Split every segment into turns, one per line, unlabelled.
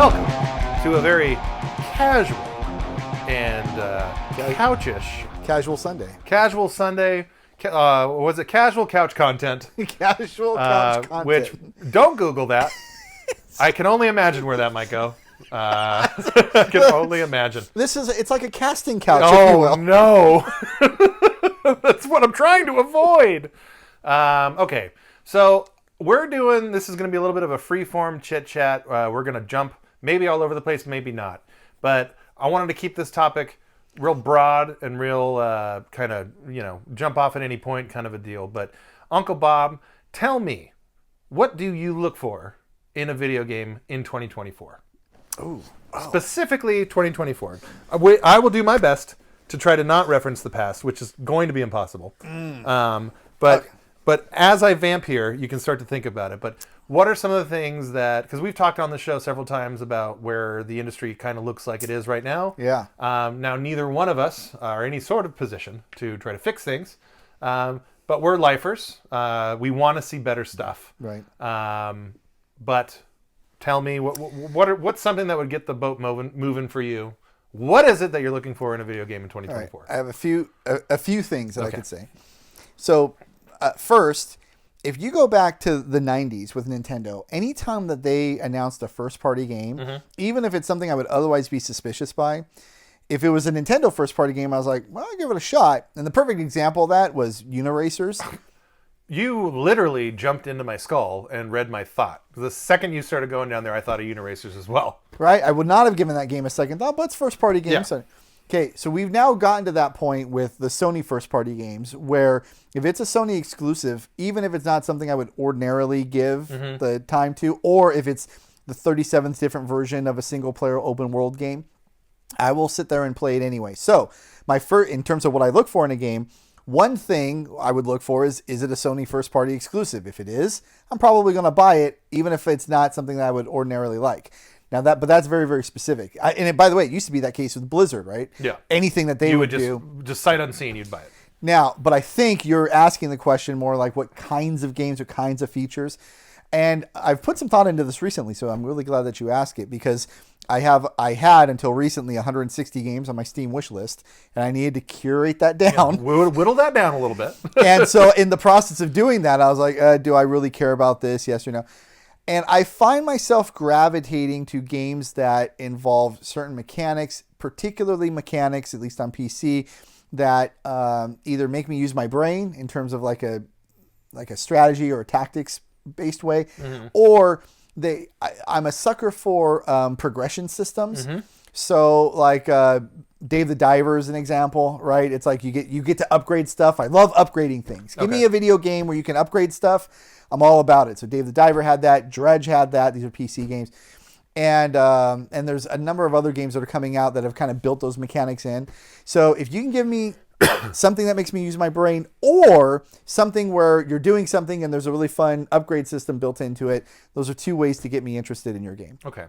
Welcome to a very casual and couchish
Casual Sunday.
Casual Sunday. Was it casual couch content?
Casual couch content.
Which, don't Google that. I can only imagine where that might go. I can only imagine.
It's like a casting couch, if you
Oh,
will.
no. That's what I'm trying to avoid. Okay, so this is going to be a little bit of a free-form chit-chat. We're going to jump maybe all over the place, maybe not. But I wanted to keep this topic real broad and real kind of, jump off at any point kind of a deal. But Uncle Bob, tell me, what do you look for in a video game in 2024?
Ooh.
Specifically 2024. I will do my best to try to not reference the past, which is going to be impossible. But as I vamp here, you can start to think about it. But what are some of the things that, because we've talked on the show several times about where the industry kind of looks like it is right now.
Yeah.
Now, neither one of us are in any sort of position to try to fix things. But we're lifers. We want to see better stuff.
Right.
But tell me, what's something that would get the boat moving for you? What is it that you're looking for in a video game in 2024?
Right. I have a few things that I could say. So, first, if you go back to the 90s with Nintendo, anytime that they announced a first-party game, even if it's something I would otherwise be suspicious by, if it was a Nintendo first-party game, I was like, well, I'll give it a shot. And the perfect example of that was Uniracers.
You literally jumped into my skull and read my thought. The second you started going down there, I thought of Uniracers as well.
Right? I would not have given that game a second thought, but it's first-party game.
Yeah.
So, okay, so we've now gotten to that point with the Sony first-party games where if it's a Sony exclusive, even if it's not something I would ordinarily give the time to, or if it's the 37th different version of a single-player open-world game, I will sit there and play it anyway. So, in terms of what I look for in a game, one thing I would look for is it a Sony first-party exclusive? If it is, I'm probably going to buy it, even if it's not something that I would ordinarily like. But that's very, very specific. By the way, it used to be that case with Blizzard, right?
Yeah.
Anything that they would do.
Just sight unseen, you'd buy it.
Now, but I think you're asking the question more like what kinds of games, what kinds of features. And I've put some thought into this recently, so I'm really glad that you asked it because I had until recently 160 games on my Steam wish list, and I needed to curate that down.
Yeah, whittle that down a little bit.
And so in the process of doing that, I was like, do I really care about this? Yes or no? And I find myself gravitating to games that involve certain mechanics, particularly mechanics, at least on PC, that either make me use my brain in terms of like a strategy or a tactics-based way, or I'm a sucker for progression systems. So like Dave the Diver is an example, right? It's like you get to upgrade stuff. I love upgrading things. Give me a video game where you can upgrade stuff. I'm all about it. So Dave the Diver had that. Dredge had that. These are PC games. And there's a number of other games that are coming out that have kind of built those mechanics in. So if you can give me something that makes me use my brain or something where you're doing something and there's a really fun upgrade system built into it, those are two ways to get me interested in your game.
Okay.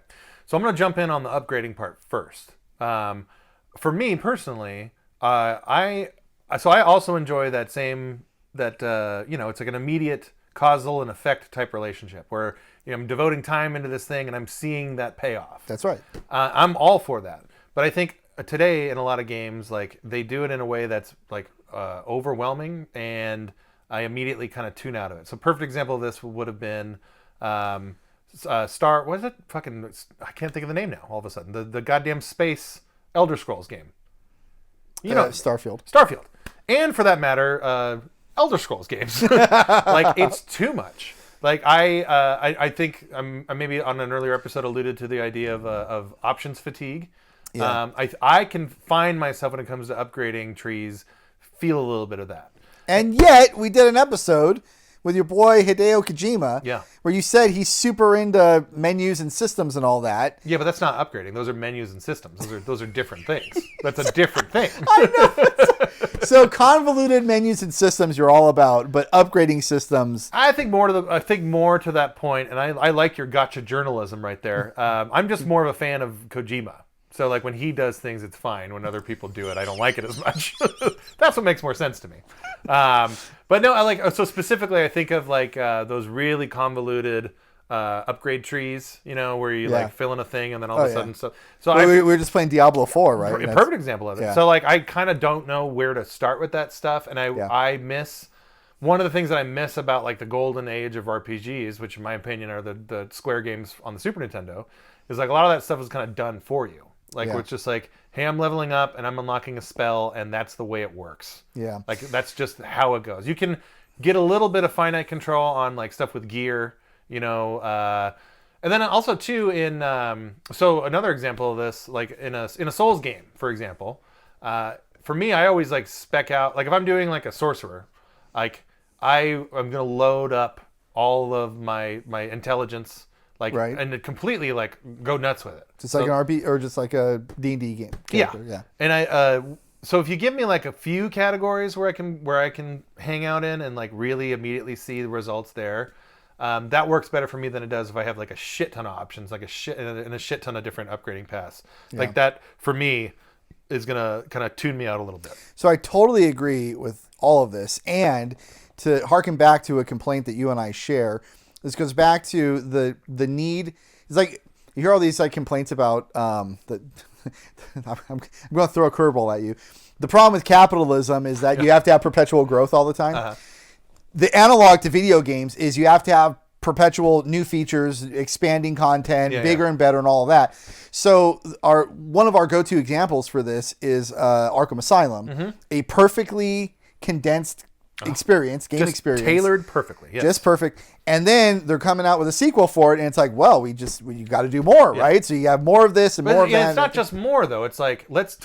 So I'm going to jump in on the upgrading part first. For me personally, I also enjoy it's like an immediate causal and effect type relationship where I'm devoting time into this thing and I'm seeing that payoff.
That's right.
I'm all for that. But I think today in a lot of games, like they do it in a way that's like overwhelming and I immediately kind of tune out of it. So perfect example of this would have been what is it? I can't think of the name now all of a sudden. The goddamn space Elder Scrolls game. Starfield. And for that matter, Elder Scrolls games. Like it's too much. Like I think I maybe on an earlier episode alluded to the idea of options fatigue. Yeah. I can find myself when it comes to upgrading trees, feel a little bit of that.
And yet we did an episode with your boy Hideo Kojima, where you said he's super into menus and systems and all that.
Yeah, but that's not upgrading. Those are menus and systems. Those are different things. That's a different thing.
I know. So convoluted menus and systems you're all about, but upgrading systems.
I think more to that point, and I like your gotcha journalism right there. I'm just more of a fan of Kojima. So like when he does things, it's fine. When other people do it, I don't like it as much. That's what makes more sense to me. But no, so specifically, I think of like those really convoluted upgrade trees, where you
Yeah.
like fill in a thing and then all of a
yeah.
sudden so
We were just playing Diablo 4, right?
a perfect example of it.
Yeah.
So like I kind of don't know where to start with that stuff, and I miss one of the things that I miss about like the golden age of RPGs, which in my opinion are the Square games on the Super Nintendo, is like a lot of that stuff is kind of done for you. Like
Yeah.
it's just like, hey, I'm leveling up and I'm unlocking a spell, and that's the way it works.
Yeah.
Like that's just how it goes. You can get a little bit of finite control on like stuff with gear, and then also too in so another example of this, like in a Souls game, for example, for me, I always like spec out, like if I'm doing like a sorcerer, like I'm gonna load up all of my intelligence, like
Right.
and completely like go nuts with it.
Just like an RP or just like a D&D game. Character. Yeah.
And so if you give me like a few categories where I can hang out in and like really immediately see the results there, that works better for me than it does if I have like a shit ton of options, like a shit ton of different upgrading paths. Like that for me is gonna kind of tune me out a little bit.
So I totally agree with all of this. And to harken back to a complaint that you and I share, this goes back to the need. It's like you hear all these like complaints about I'm going to throw a curveball at you. The problem with capitalism is that you have to have perpetual growth all the time.
Uh-huh.
The analog to video games is you have to have perpetual new features, expanding content, bigger and better, and all of that. So one of our go-to examples for this is Arkham Asylum, a perfectly condensed experience, game
Just
experience,
tailored perfectly. Yes.
just perfect. And then they're coming out with a sequel for it, and it's like, well, you got to do more, right? So you have more of this and more of that.
It's not just more though. It's like let's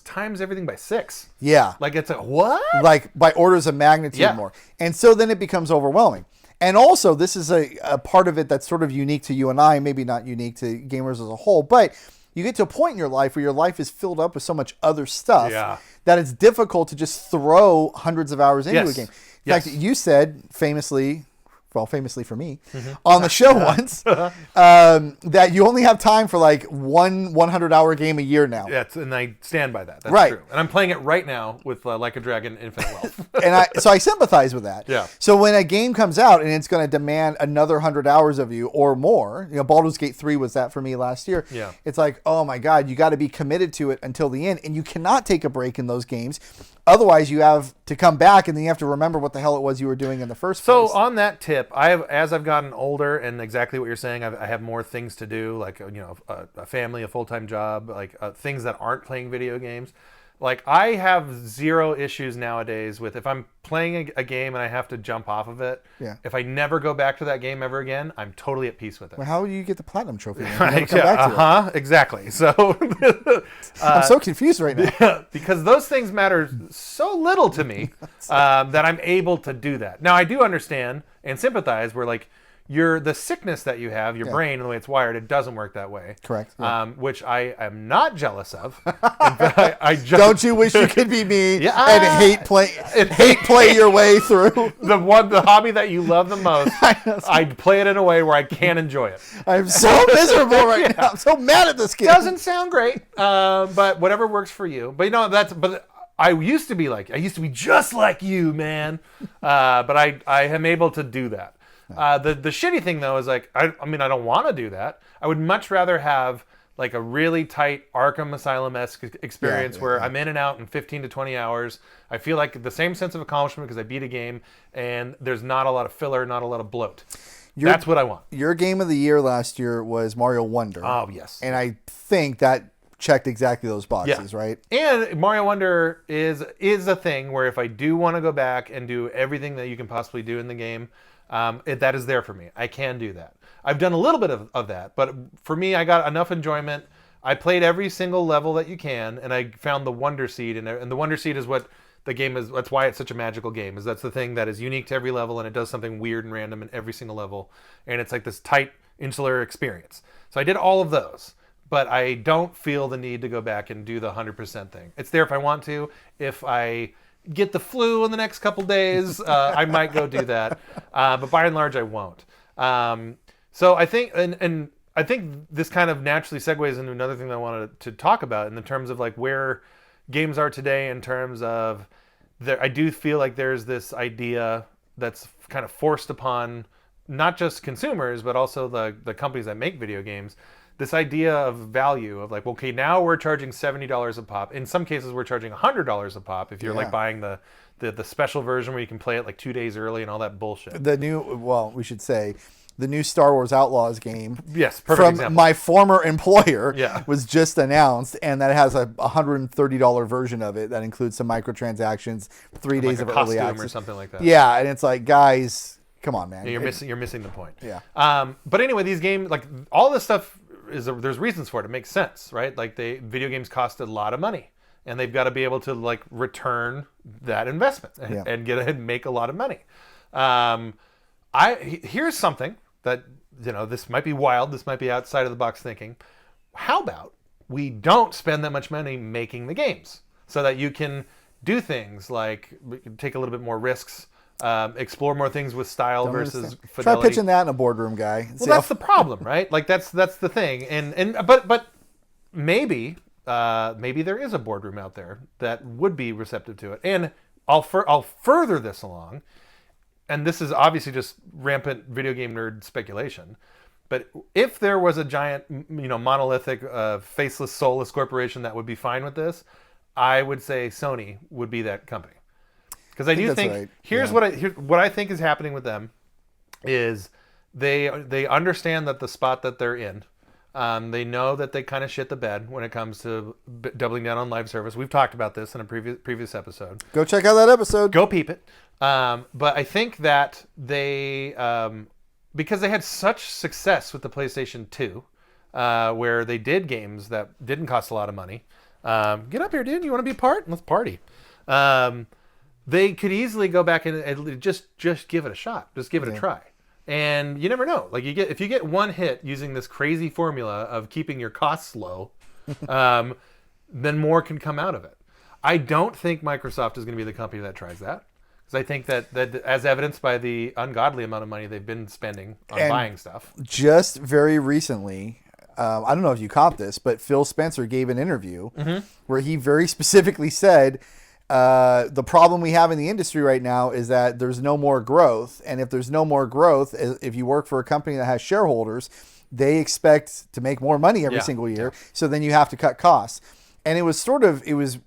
times everything by 6.
Yeah,
Like it's like what?
like by orders of magnitude more. And so then it becomes overwhelming. And also, this is a part of it that's sort of unique to you and I, maybe not unique to gamers as a whole, but you get to a point in your life where your life is filled up with so much other stuff that it's difficult to just throw hundreds of hours into a game. In fact, you said famously for me, on the show once, that you only have time for like one 100-hour game a year now.
Yeah, and I stand by that. That's
Right.
true. And I'm playing it right now with Like a Dragon Infinite Wealth.
And so I sympathize with that.
Yeah.
So when a game comes out and it's going to demand another 100 hours of you or more, Baldur's Gate 3 was that for me last year.
Yeah.
It's like, oh my God, you got to be committed to it until the end, and you cannot take a break in those games. Otherwise, you have to come back and then you have to remember what the hell it was you were doing in the first place.
So on that tip, as I've gotten older, and exactly what you're saying, I have more things to do, like a family, a full-time job, like things that aren't playing video games. Like I have zero issues nowadays with if I'm playing a game and I have to jump off of it.
Yeah.
If I never go back to that game ever again, I'm totally at peace with it.
Well, how do you get the platinum trophy? You never come back to it.
Exactly. So
I'm so confused right now.
because those things matter so little to me that I'm able to do that. Now I do understand and sympathize where like the sickness that you have, your brain and the way it's wired, it doesn't work that way.
Correct. Yeah.
Which I am not jealous of. In fact, I just,
Don't you wish you could be me
Yeah.
and hate play your way through?
the hobby that you love the most? I play it in a way where I can enjoy it.
I'm so miserable right now. I'm so mad at this game.
Doesn't sound great, but whatever works for you. But I used to be just like you, man. But I am able to do that. The shitty thing though is like I don't want to do that. I would much rather have like a really tight Arkham Asylum-esque experience where I'm in and out in 15 to 20 hours. I feel like the same sense of accomplishment because I beat a game, and there's not a lot of filler, not a lot of bloat. That's what I want.
Your game of the year last year was Mario Wonder.
Oh yes,
and I think that checked exactly those boxes, right?
And Mario Wonder is a thing where if I do want to go back and do everything that you can possibly do in the game, that is there for me. I can do that. I've done a little bit of that, but for me, I got enough enjoyment. I played every single level that you can, and I found the Wonder Seed, and the Wonder Seed is what the game is. That's why it's such a magical game. Is that's the thing that is unique to every level, and it does something weird and random in every single level, and it's like this tight insular experience. So I did all of those, but I don't feel the need to go back and do the 100% thing. It's there if I want to. If I get the flu in the next couple days, I might go do that. But by and large, I won't. So I think, and I think this kind of naturally segues into another thing that I wanted to talk about in the terms of like where games are today in terms of I do feel like there's this idea that's kind of forced upon not just consumers, but also the companies that make video games, this idea of value of like, okay, now we're charging $70 a pop. In some cases, we're charging $100 a pop if you're like buying the special version where you can play it like 2 days early and all that bullshit.
We should say, the new Star Wars Outlaws game.
Yes, perfect
from
example.
my former employer
Yeah.
was just announced, and that has a $130 version of it that includes some microtransactions, 3 days
like
of
a
early
costume
access
or something like that.
Yeah, and it's like, guys, come on, man.
Yeah, you're missing the point.
Yeah.
But anyway, these games, like all this stuff there's reasons for it. It makes sense, right? Like video games cost a lot of money, and they've got to be able to like return that investment and get ahead and make a lot of money. Here's something that, this might be wild. This might be outside of the box thinking. How about we don't spend that much money making the games so that you can do things like take a little bit more risks, explore more things with style versus fidelity.
Try pitching that in a boardroom, guy.
Well, that's the problem, right? Like that's the thing. But maybe there is a boardroom out there that would be receptive to it. And I'll further this along. And this is obviously just rampant video game nerd speculation. But if there was a giant, monolithic, faceless, soulless corporation that would be fine with this, I would say Sony would be that company. Because I do think, right. Here's what I think is happening with them is they understand that the spot that they're in, they know that they kind of shit the bed when it comes to doubling down on live service. We've talked about this in a previous episode.
Go check out that episode.
Go peep it. But I think that they, because they had such success with the PlayStation 2, where they did games that didn't cost a lot of money. Get up here, dude. You want to be a part? Let's party. They could easily go back and just give it a shot. Just give it a try. And you never know. Like if you get one hit using this crazy formula of keeping your costs low, then more can come out of it. I don't think Microsoft is going to be the company that tries that. Because I think that as evidenced by the ungodly amount of money they've been spending on buying stuff.
Just very recently, I don't know if you caught this, but Phil Spencer gave an interview where he very specifically said, the problem we have in the industry right now is that there's no more growth. And if there's no more growth, if you work for a company that has shareholders, they expect to make more money every single year. So then you have to cut costs. And it was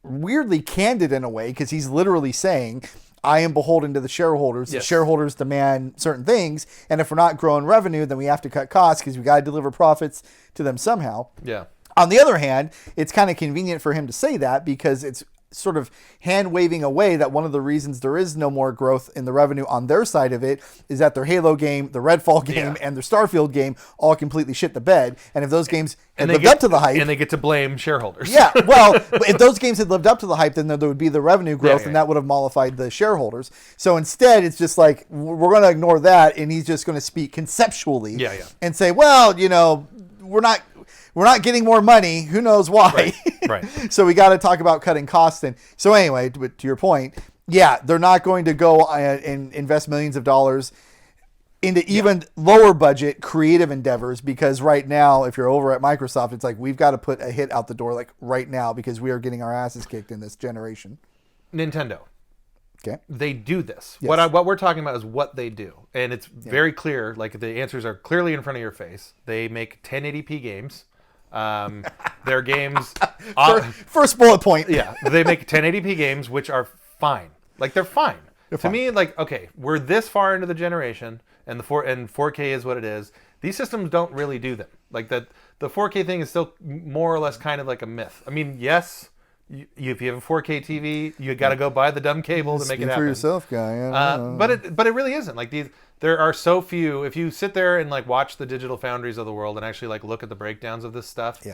weirdly candid in a way, because he's literally saying, I am beholden to the shareholders. Yes. The shareholders demand certain things. And if we're not growing revenue, then we have to cut costs because we got to deliver profits to them somehow.
Yeah.
On the other hand, it's kind of convenient for him to say that because it's sort of hand waving away that one of the reasons there is no more growth in the revenue on their side of it is that their Halo game, the Redfall game, and their Starfield game all completely shit the bed. And if those games had lived up to the hype,
and they get to blame shareholders.
Yeah, well, if those games had lived up to the hype, then there would be the revenue growth, and that would have mollified the shareholders. So instead, it's just like we're going to ignore that, and he's just going to speak conceptually, and say, well, we're not getting more money. Who knows why?
Right.
So we got to talk about cutting costs. And so anyway, to your point, they're not going to go and invest millions of dollars into even lower budget creative endeavors, because right now, if you're over at Microsoft, it's like we've got to put a hit out the door like right now because we are getting our asses kicked in this generation.
Nintendo.
Okay.
They do this.
Yes.
What we're talking about is what they do. And it's very clear. Like the answers are clearly in front of your face. They make 1080p games. Their games
first bullet point.
They make 1080p games, which are fine. Like they're fine. To me, like, okay, we're this far into the generation, and 4K is what it is. These systems don't really do them. Like the 4K thing is still more or less kind of like a myth. I mean, yes, if you have a 4K TV, you got to go buy the dumb cable to make it happen.
For yourself, guy.
But it really isn't. Like there are so few. If you sit there and like watch the Digital Foundries of the world and actually like look at the breakdowns of this stuff,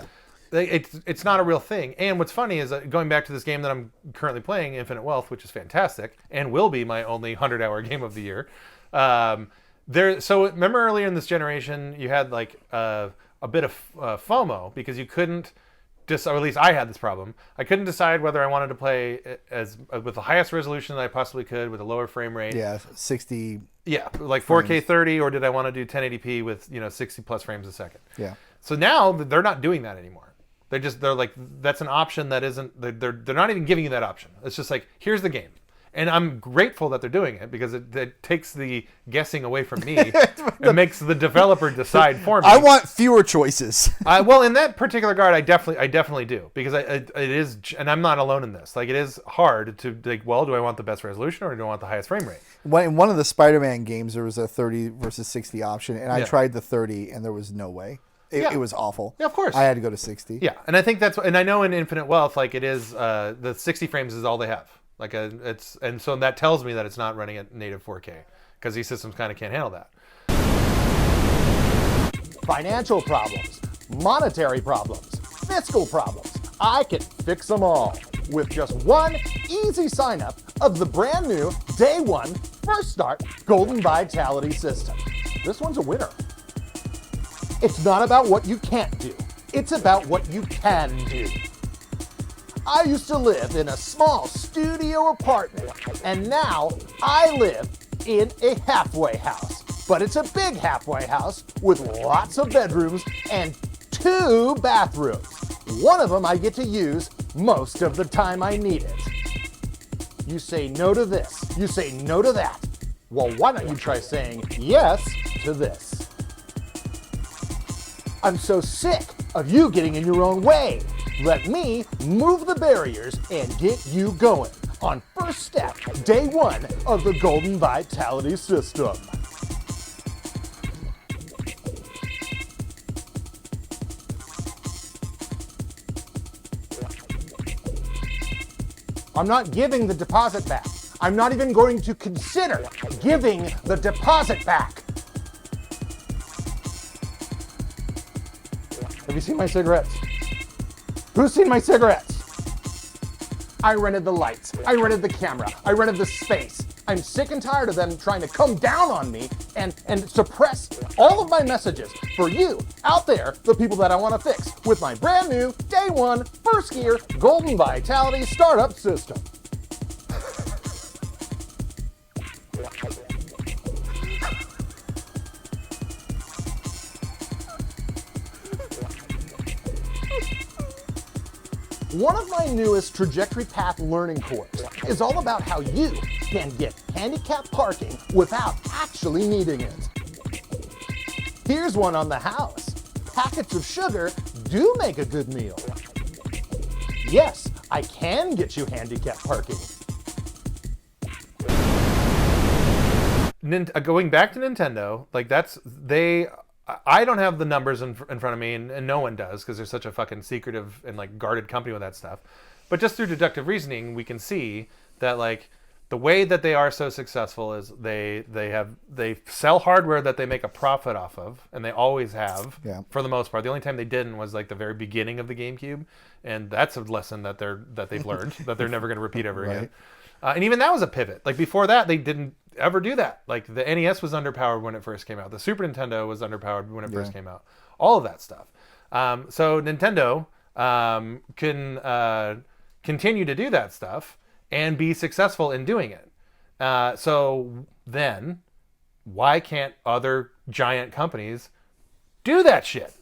it's not a real thing. And what's funny is going back to this game that I'm currently playing, Infinite Wealth, which is fantastic and will be my only 100-hour game of the year. So remember earlier in this generation, you had like a bit of FOMO because you couldn't. Or at least I had this problem. I couldn't decide whether I wanted to play with the highest resolution that I possibly could with a lower frame rate.
60.
Yeah, like 4K 30, or did I want to do 1080p with 60 plus frames a second?
Yeah.
So now they're not doing that anymore. They're like, that's an option that isn't. They're not even giving you that option. It's just like, here's the game, And I'm grateful that they're doing it because it takes the guessing away from me. It makes the developer decide for me.
I want fewer choices.
Well, in that particular regard, I definitely do, because it is, and I'm not alone in this. Like, it is hard to like, well, do I want the best resolution or do I want the highest frame rate?
In one of the Spider-Man games, there was a 30 versus 60 option, and I tried the 30, and there was no way. It was awful.
Yeah, of course.
I had to go to 60.
Yeah, and I think and I know in Infinite Wealth, like, it is the 60 frames is all they have. Like, and so that tells me that it's not running at native 4K, because these systems kind of can't handle that.
Financial problems, monetary problems, fiscal problems. I can fix them all with just one easy sign up of the brand new Day One First Start Golden Vitality System. This one's a winner. It's not about what you can't do. It's about what you can do. I used to live in a small studio apartment, and now I live in a halfway house. But it's a big halfway house with lots of bedrooms and 2 bathrooms. One of them I get to use most of the time I need it. You say no to this, you say no to that. Well, why don't you try saying yes to this? I'm so sick of you getting in your own way. Let me move the barriers and get you going on first step, Day One of the Golden Vitality System. I'm not giving the deposit back. I'm not even going to consider giving the deposit back. Have you seen my cigarettes? Who's seen my cigarettes? I rented the lights. I rented the camera. I rented the space. I'm sick and tired of them trying to come down on me and suppress all of my messages for you out there, the people that I want to fix, with my brand new Day One First Gear Golden Vitality Startup System. One of my newest Trajectory Path learning courses is all about how you can get handicap parking without actually needing it. Here's one on the house. Packets of sugar do make a good meal. Yes, I can get you handicap parking.
Going back to Nintendo, like, I don't have the numbers in front of me, and no one does, because they're such a fucking secretive and like guarded company with that stuff. But just through deductive reasoning, we can see that, like, the way that they are so successful is they sell hardware that they make a profit off of, and they always have, for the most part. The only time they didn't was like the very beginning of the GameCube, and that's a lesson that they've learned that they're never going to repeat ever again. And even that was a pivot. Like, before that, they didn't ever do that. Like, the NES was underpowered when it first came out. The Super Nintendo was underpowered when it first came out. All of that stuff. So Nintendo can continue to do that stuff and be successful in doing it. So then, why can't other giant companies do that shit?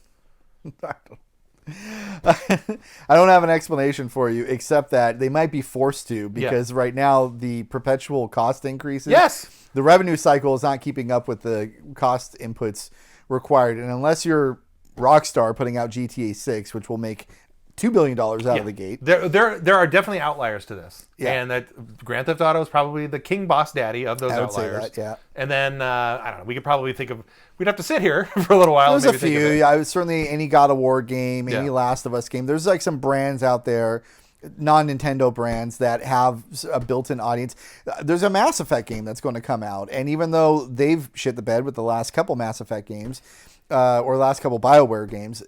I don't have an explanation for you, except that they might be forced to, because right now the perpetual cost increases.
Yes.
The revenue cycle is not keeping up with the cost inputs required. And unless you're Rockstar putting out GTA 6, which will make $2 billion out of the gate.
There are definitely outliers to this. And that Grand Theft Auto is probably the king boss daddy of those outliers.
I would say that,
And then, I don't know, we could probably think of, we'd have to sit here for a little while.
There's
and
a
maybe
few.
Think of it.
Certainly any God of War game, any Last of Us game. There's like some brands out there, non-Nintendo brands, that have a built-in audience. There's a Mass Effect game that's going to come out. And even though they've shit the bed with the last couple Mass Effect games, or last couple BioWare games,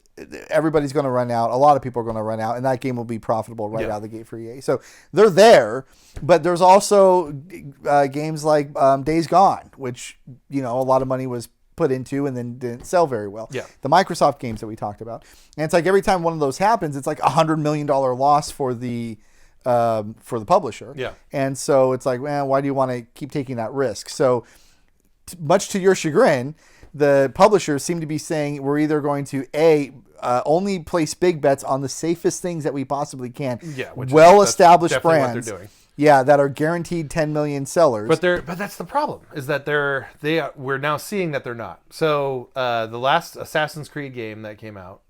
everybody's going to run out. A lot of people are going to run out, and that game will be profitable right out of the gate for EA. So they're there, but there's also games like Days Gone, which, a lot of money was put into and then didn't sell very well. The Microsoft games that we talked about. And it's like every time one of those happens, it's like $100 million loss for the publisher. And so it's like, well, why do you want to keep taking that risk? So much to your chagrin, the publishers seem to be saying we're either going to only place big bets on the safest things that we possibly can, well-established brands, Yeah, that are guaranteed 10 million sellers.
But that's the problem, is that we're now seeing that they're not. So the last Assassin's Creed game that came out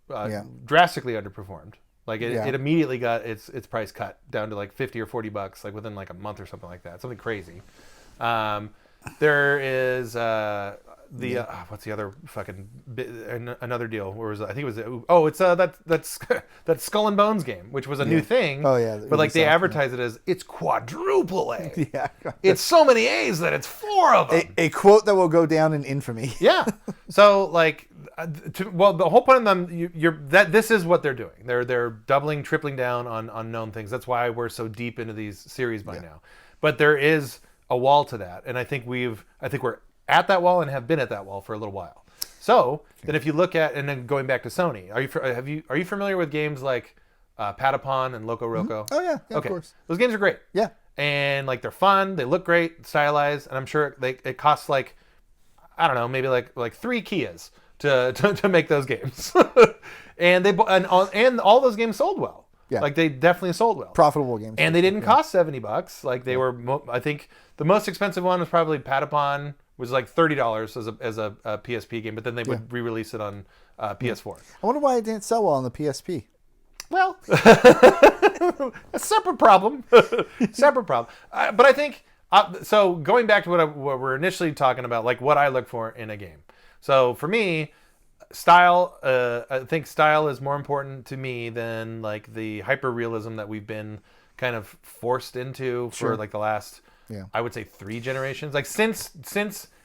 drastically underperformed. Like it immediately got its price cut down to like $50 or $40, like within like a month or something like that. Something crazy. There is what's the other fucking another deal? Where was it? I think it was it's that Skull and Bones game, which was a new thing.
Oh yeah,
but like they advertise it as it's quadruple A.
Yeah,
it's so many A's that it's 4 of them.
A quote that will go down in infamy.
Yeah. So like, the whole point of them, this is what they're doing. They're doubling, tripling down on unknown things. That's why we're so deep into these series by now. But there is a wall to that, and I think we're at that wall and have been at that wall for a little while. So then, if you look at, and then going back to Sony, are you familiar with games like Patapon and Loco Roco?
Oh yeah,
okay.
Of course.
Those games are great.
Yeah,
and like they're fun, they look great, stylized, and I'm sure it costs like, I don't know, maybe like 3 Kias to make those games, and all those games sold well.
Yeah.
Like they definitely sold well.
Profitable games.
And they didn't cost $70. Like they were, I think the most expensive one was probably Patapon, was like $30 as a PSP game, but then they would re-release it on PS4.
I wonder why it didn't sell well on the PSP.
Well, a separate problem. Separate problem. But I think, so going back to what we're initially talking about, like what I look for in a game. So for me, style, I think style is more important to me than like the hyper realism that we've been kind of forced into for like the last, I would say 3 generations. Like since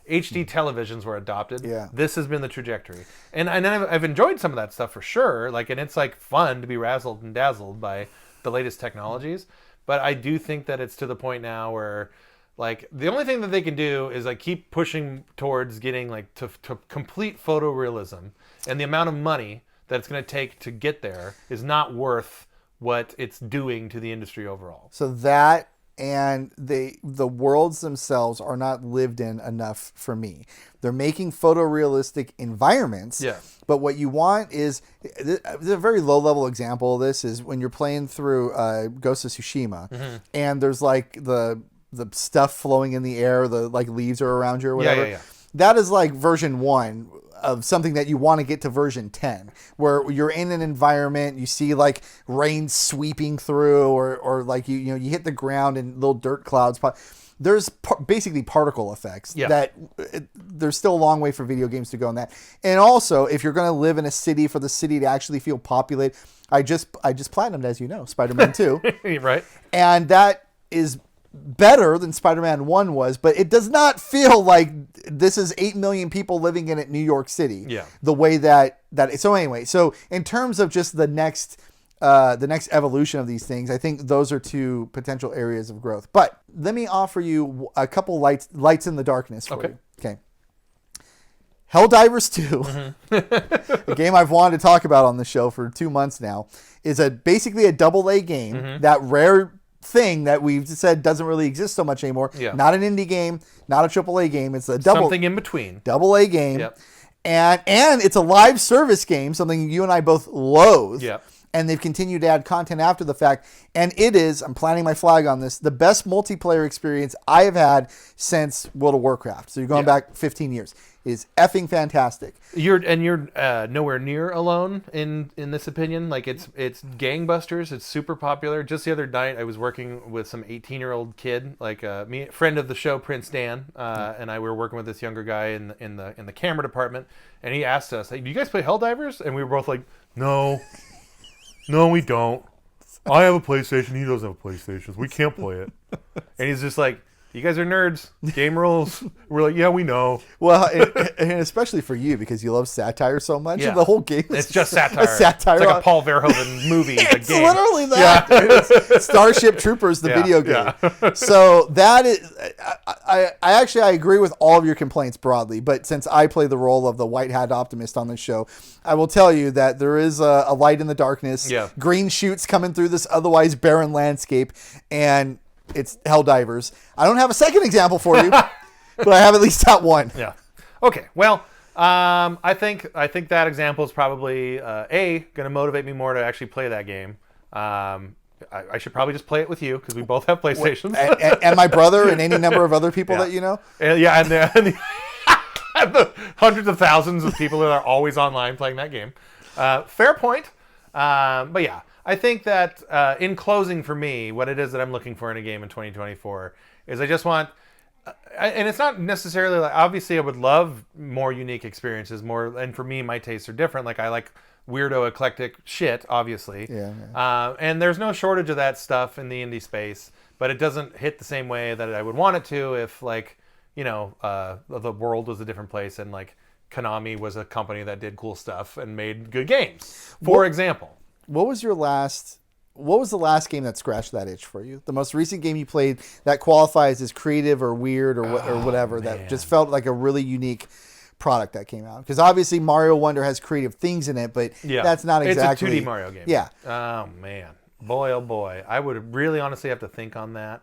HD televisions were adopted, this has been the trajectory. And I've enjoyed some of that stuff for sure. Like, and it's like fun to be razzled and dazzled by the latest technologies. But I do think that it's to the point now where, like, the only thing that they can do is like keep pushing towards getting like to complete photorealism, and the amount of money that it's going to take to get there is not worth what it's doing to the industry overall.
So that and the worlds themselves are not lived in enough for me. They're making photorealistic environments.
Yeah.
But what you want is a very low level example of this is when you're playing through Ghost of Tsushima, and there's like the stuff flowing in the air, the like leaves are around you or whatever.
Yeah.
That is like version 1 of something that you want to get to version 10, where you're in an environment, you see like rain sweeping through, or like you hit the ground and little dirt clouds. There's basically particle effects that there's still a long way for video games to go in that. And also, if you're going to live in a city, for the city to actually feel populated, I just platinumed, as you know, Spider-Man 2.
Right.
And that is better than Spider-Man 1 was, but it does not feel like this is 8 million people living in New York City.
Yeah.
The way that so anyway, so in terms of just the next evolution of these things, I think those are 2 potential areas of growth. But let me offer you a couple lights in the darkness for you. Okay. Helldivers 2, a game I've wanted to talk about on the show for 2 months now, is basically a AA game, that rare thing that we've said doesn't really exist so much anymore. Not an indie game, not a AAA game. It's a
something in between.
AA game. Yep. And it's a live service game, something you and I both loathe.
Yep.
And they've continued to add content after the fact. And it is, I'm planting my flag on this, the best multiplayer experience I have had since World of Warcraft. So you're going back 15 years. It is effing fantastic.
You're nowhere near alone in this opinion. Like it's gangbusters. It's super popular. Just the other night, I was working with some 18-year-old kid, like friend of the show, Prince Dan, and I were working with this younger guy in the camera department, and he asked us, "Hey, do you guys play Helldivers?" And we were both like, "No, we don't. I have a PlayStation. He doesn't have a PlayStation. We can't play it." And he's just like, "You guys are nerds. Game rules." We're like, "Yeah, we know."
Well, and especially for you, because you love satire so much.
Yeah.
The whole game
it's just satire.
A satire.
It's like a Paul Verhoeven movie.
It's
game.
literally that. Yeah. Starship Troopers, the video game. Yeah. So that is, I agree with all of your complaints broadly, but since I play the role of the white hat optimist on this show, I will tell you that there is a light in the darkness.
Yeah.
Green shoots coming through this otherwise barren landscape, and it's Helldivers. I don't have a second example for you, but I have at least that one.
Yeah. Okay. Well, I think that example is probably going to motivate me more to actually play that game. I should probably just play it with you because we both have PlayStations.
And my brother and any number of other people that you know.
And and the hundreds of thousands of people that are always online playing that game. Fair point. But yeah, I think that in closing for me, what it is that I'm looking for in a game in 2024 is I just want, and it's not necessarily like, obviously I would love more unique experiences, and for me, my tastes are different. Like I like weirdo eclectic shit, obviously. And there's no shortage of that stuff in the indie space, but it doesn't hit the same way that I would want it to if like, the world was a different place and like Konami was a company that did cool stuff and made good games. For example.
What was the last game that scratched that itch for you? The most recent game you played that qualifies as creative or weird or whatever, that just felt like a really unique product that came out? Because obviously Mario Wonder has creative things in it, but that's not exactly...
It's a 2D Mario game.
Yeah.
Oh, man. Boy, oh boy. I would really honestly have to think on that.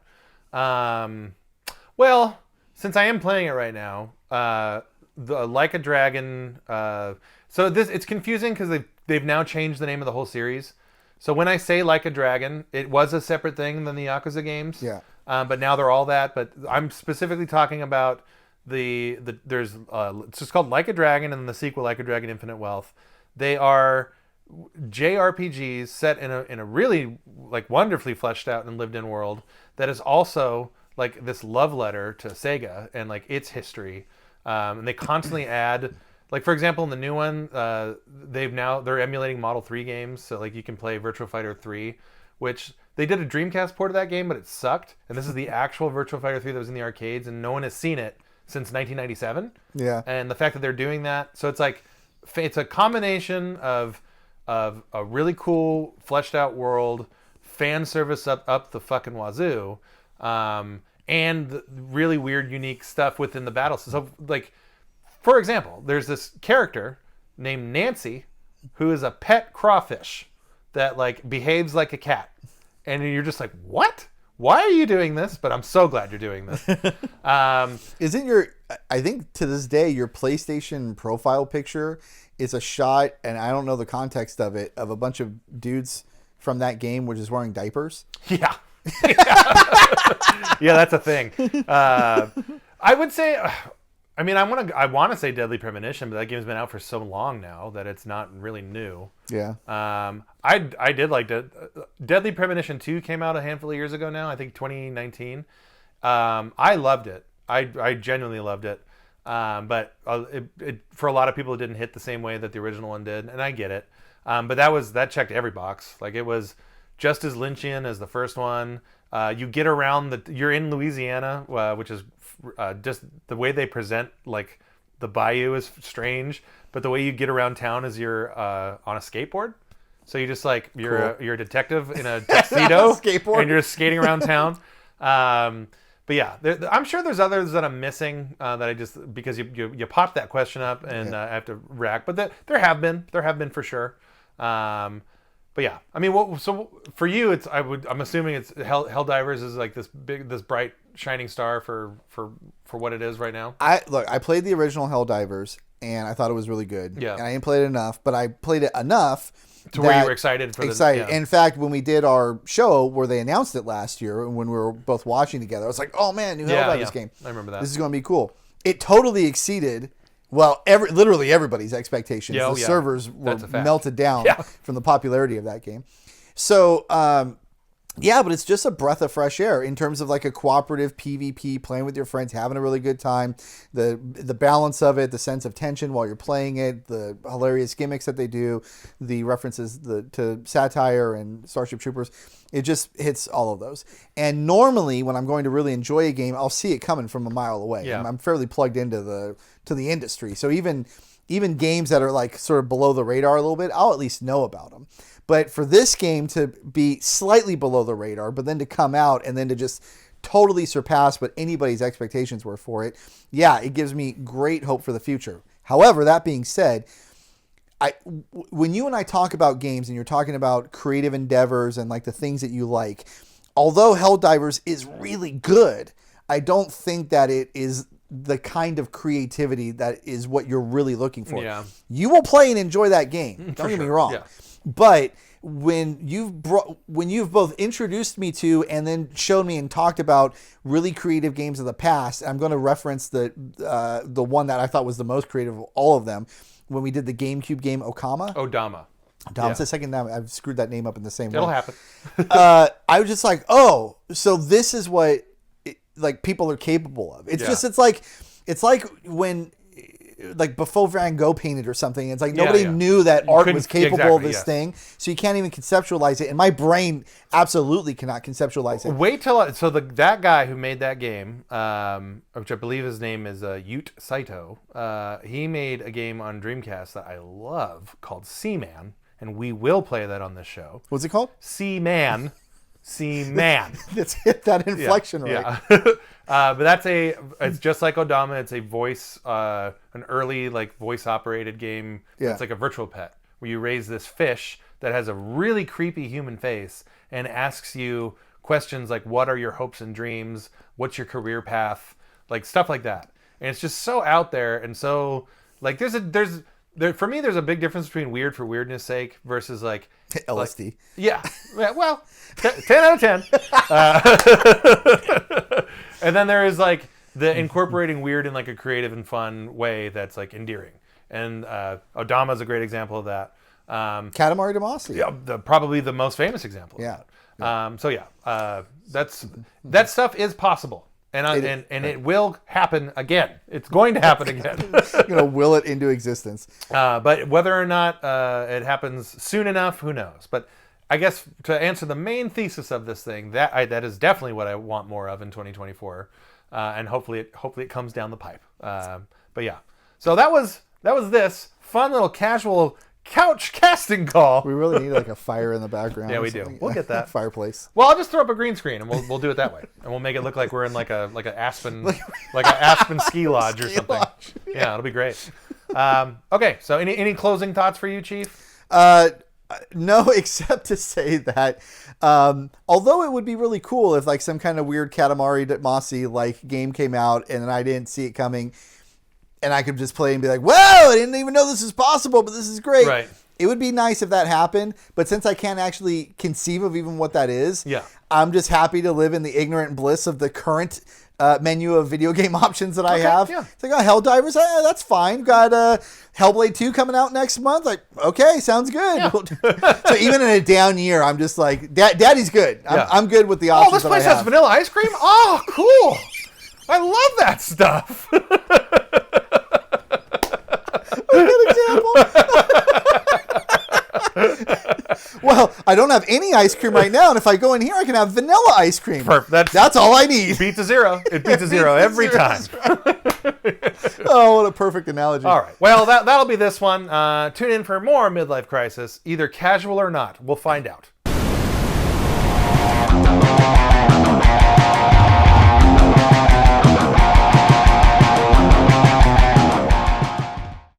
Well, since I am playing it right now, the Like a Dragon... so it's confusing because they've now changed the name of the whole series. So when I say Like a Dragon, it was a separate thing than the Yakuza games.
Yeah.
But now they're all that. But I'm specifically talking about there's it's just called Like a Dragon and the sequel Like a Dragon Infinite Wealth. They are JRPGs set in a really like wonderfully fleshed out and lived in world that is also like this love letter to Sega and like its history. And they constantly add, like for example in the new one, they're emulating Model 3 games, so like you can play Virtua Fighter 3, which they did a Dreamcast port of that game, but it sucked. And this is the actual Virtua Fighter 3 that was in the arcades, and no one has seen it since 1997.
Yeah.
And the fact that they're doing that, so it's like it's a combination of a really cool fleshed out world, fan service up the fucking wazoo, and really weird unique stuff within the battles. So like for example, there's this character named Nancy who is a pet crawfish that like behaves like a cat, and you're just like, what? Why are you doing this? But I'm so glad you're doing this.
Isn't I think to this day, your PlayStation profile picture is a shot, and I don't know the context of it, of a bunch of dudes from that game which is wearing diapers.
Yeah. Yeah, that's a thing. I would say, I mean, I want to say Deadly Premonition, but that game's been out for so long now that it's not really new.
Yeah.
I did like Deadly Premonition 2 came out a handful of years ago now, I think 2019. I loved it. I genuinely loved it. But it for a lot of people it didn't hit the same way that the original one did, and I get it. But that checked every box. Like it was just as Lynchian as the first one. You get around you're in Louisiana, which is just the way they present like the bayou is strange, but the way you get around town is you're on a skateboard. So you just like you're a detective in a tuxedo,
skateboard,
and you're just skating around town. But yeah, I'm sure there's others that I'm missing that I just because you popped that question up and I have to rack. But there have been for sure. But yeah, I mean, so for you, I'm assuming it's Helldivers is like this bright shining star for what it is right now.
I played the original Helldivers and I thought it was really good.
Yeah,
and I didn't play it enough, but I played it enough
to where you were excited for
excited. In fact, when we did our show where they announced it last year, and when we were both watching together, I was like, "Oh man, new Helldivers game!
I remember that.
This is going to be cool." It totally exceeded. Well, literally everybody's expectations. The servers were melted down from the popularity of that game. So, but it's just a breath of fresh air in terms of like a cooperative PvP, playing with your friends, having a really good time. The balance of it, the sense of tension while you're playing it, the hilarious gimmicks that they do, the references to satire and Starship Troopers. It just hits all of those. And normally when I'm going to really enjoy a game, I'll see it coming from a mile away.
Yeah.
I'm fairly plugged into the industry. So even games that are like sort of below the radar a little bit, I'll at least know about them. But for this game to be slightly below the radar, but then to come out and then to just totally surpass what anybody's expectations were for it, it gives me great hope for the future. However, that being said, when you and I talk about games and you're talking about creative endeavors and like the things that you like, although Helldivers is really good, I don't think that it is the kind of creativity that is what you're really looking for.
Yeah.
You will play and enjoy that game. Don't get me
sure.
wrong.
Yeah.
But when you've both introduced me to and then showed me and talked about really creative games of the past, I'm going to reference the one that I thought was the most creative of all of them when we did the GameCube game Okama.
Odama.
It's the second time I've screwed that name up in the same way.
It'll happen.
I was just like, oh, so this is what people are capable of. It's just it's like when before Van Gogh painted or something. It's like nobody knew that art was capable of this thing, so you can't even conceptualize it. And my brain absolutely cannot conceptualize it.
Wait till that guy who made that game, which I believe his name is Ute Saito. He made a game on Dreamcast that I love called Seaman, and we will play that on this show.
What's it called?
Seaman. Seaman.
Let's hit that inflection right.
Yeah. But it's just like Odama. It's a voice, an early voice operated game.
Yeah.
It's like a virtual pet where you raise this fish that has a really creepy human face and asks you questions like, what are your hopes and dreams? What's your career path? Like stuff like that. And it's just so out there. And so for me, there's a big difference between weird for weirdness sake versus
LSD.
Well, 10 out of 10. And then there is the incorporating weird in a creative and fun way that's endearing. And Odama is a great example of that.
Katamari Damacy.
Yeah, probably the most famous example of that. That stuff is possible. And it will happen again. It's going to happen again.
You're going to will it into existence.
But whether or not it happens soon enough, who knows? But I guess to answer the main thesis of this thing, that is definitely what I want more of in 2024, and hopefully it comes down the pipe. But yeah, so that was this fun little casual couch casting call.
We really need a fire in the background.
Yeah, we do. We'll get that
fireplace.
Well, I'll just throw up a green screen and we'll do it that way, and we'll make it look like we're in an Aspen ski lodge or something. Yeah, it'll be great. Okay, so any closing thoughts for you, Chief?
No, except to say that although it would be really cool if some kind of weird Katamari Damacy game came out and then I didn't see it coming, and I could just play and be like, "Whoa! I didn't even know this is possible, but this is great."
Right.
It would be nice if that happened, but since I can't actually conceive of even what that is, I'm just happy to live in the ignorant bliss of the current menu of video game options that I have.
Yeah.
It's Helldivers, that's fine. Got Hellblade 2 coming out next month. Okay, sounds good. Yeah. So even in a down year, I'm just Daddy's good. I'm good with the options.
Oh, this place has vanilla ice cream? Oh, cool. I love that stuff.
A good example. Well, I don't have any ice cream right now, and if I go in here, I can have vanilla ice cream.
Perfect.
That's all I need.
Beats a zero. It beats a zero every time.
Oh, what a perfect analogy.
All right. Well, that'll be this one. Tune in for more Midlife Crisis, either casual or not. We'll find out.